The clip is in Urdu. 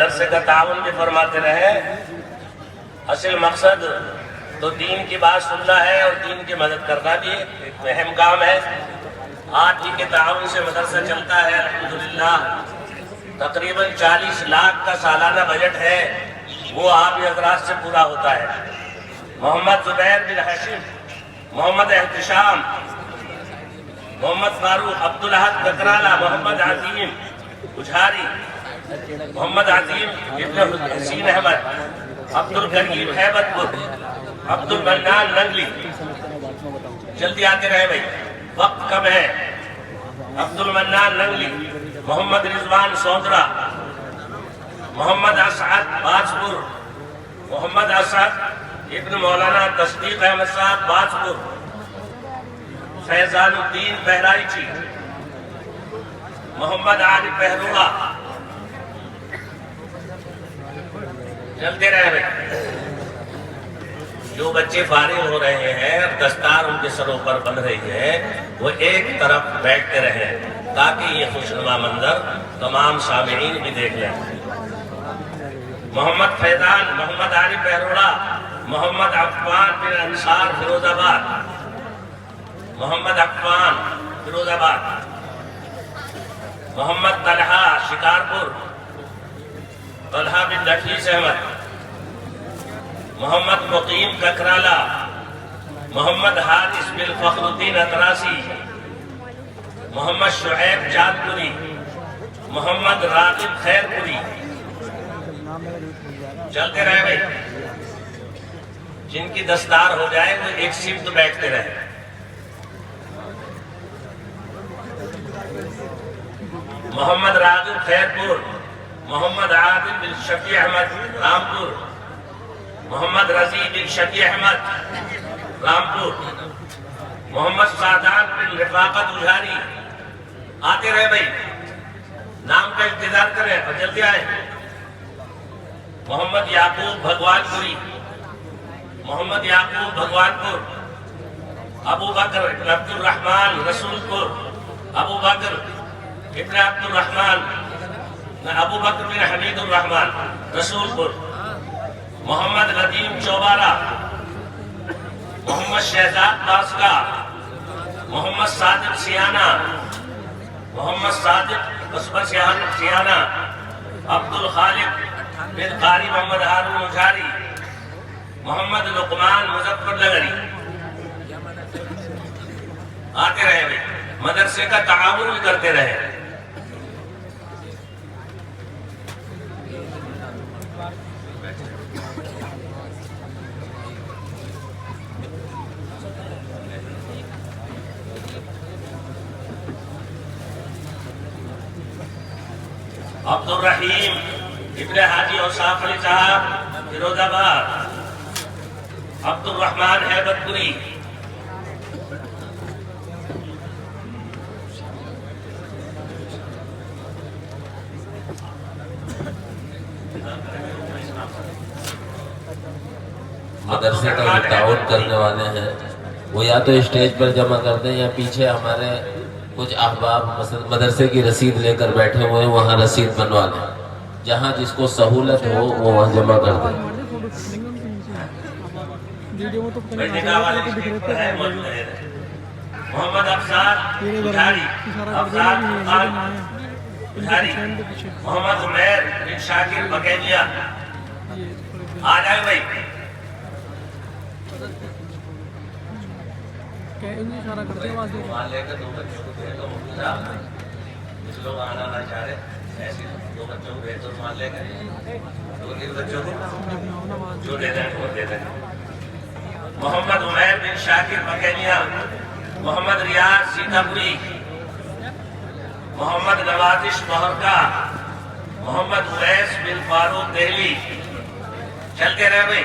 درس کا تعاون بھی فرماتے رہے۔ اصل مقصد تو دین کی بات سننا ہے اور دین کی مدد کرنا بھی ایک اہم کام ہے۔ آپ ہی کے تعاون سے مدرسہ چلتا ہے الحمدللہ۔ تقریباً 40 لاکھ کا سالانہ بجٹ ہے، وہ آپ ہی حضرات سے پورا ہوتا ہے۔ محمد زبیر بن ہاشم، محمد احتشام، محمد فاروق، عبدالاحد ککرالا، محمد عظیم اجھاری، محمد عظیم ابن حسین احمد، عبد الکریم ہیبت پور، عبد المنان ننگلی، جلدی آتے رہے بھائی، وقت کم ہے۔ عبد المنان ننگلی، محمد رضوان سوندرا، محمد اسعد بازپور، محمد اسعد ابن مولانا تصدیق احمد صاحب بازپور، فیضان الدین بہرائچی، محمد عارف بہروڑا، چلتے رہے بھائی۔ جو بچے فارغ ہو رہے ہیں، دستار ان کے سروں پر بن رہی ہے، وہ ایک طرف بیٹھتے رہیں تاکہ یہ خوشنما منظر تمام سامعین بھی دیکھ لیں۔ محمد فیضان، محمد عارف بہروڑا، محمد عفان بن انصار فیروز آباد، محمد عفان فیروز آباد، محمد طلحہ شکارپور، طلحہ بن نفیس احمد، محمد مقیم ککرالا، محمد حارث بن فخر الدین اتراسی، محمد شعیب جادپوری، محمد راغب خیرپوری، چلتے رہے بھائی۔ جن کی دستار ہو جائے وہ ایک سمت بیٹھتے رہے۔ محمد راغب خیرپور، محمد عادل بن شفیع احمد رامپور، محمد رضی بن شفیع احمد رامپور، محمد سعدان بن رفاقت اجھاری، آتے رہے بھائی، نام کا انتظار کریں اور جلدی آئیں۔ محمد یعقوب بھگوان پوری، محمد یعقوب بھگوان پور، ابو بکر ابن عبد الرحمن رسول پور، ابو بکر ابن عبد الرحمن، ابو بکر بن حمید الرحمن رسول پور، محمد ندیم چوبارہ، محمد شہزاد باسکا، محمد صادق سیانہ، محمد صادق عثمان سیانہ، عبد الخالق بن قاری محمد ہارون اجھاری، محمد لقمان مظفر نگری، آتے رہے بھائی، مدرسے کا تعاون بھی کرتے رہے۔ عبد الرحیم ابن حاجی اوصاف علی صاحب فیروز آباد، عبد الرحمن ہیبت پوری، مدرسے کا جو تعاون کرنے والے ہیں وہ یا تو اسٹیج پر جمع کر دیں یا پیچھے ہمارے کچھ احباب مدرسے کی رسید لے کر بیٹھے ہوئے ہیں، وہاں رسید بنوا لیں۔ جہاں جس کو سہولت ہو وہ وہاں جمع کر دیں۔ محمد افضال اجھاری، افضال اجھاری، محمد عمیر بن شاکر بکیلیا، آ جائے بھائی۔ لے کر 2 بچوں کو بھیج دو، کچھ لوگ آنا نہ چاہ رہے، ایسے 2 بچوں کو بھیج دو، مان لے کر 2 بچوں کو جو دے دیں وہ دے دیں۔ محمد عمیر بن شاکر بکیلیا، محمد ریاض سیتاپوری، محمد نوازش مہرکا، محمد اویس بن فاروق دہلی، چلتے رہے بھائی۔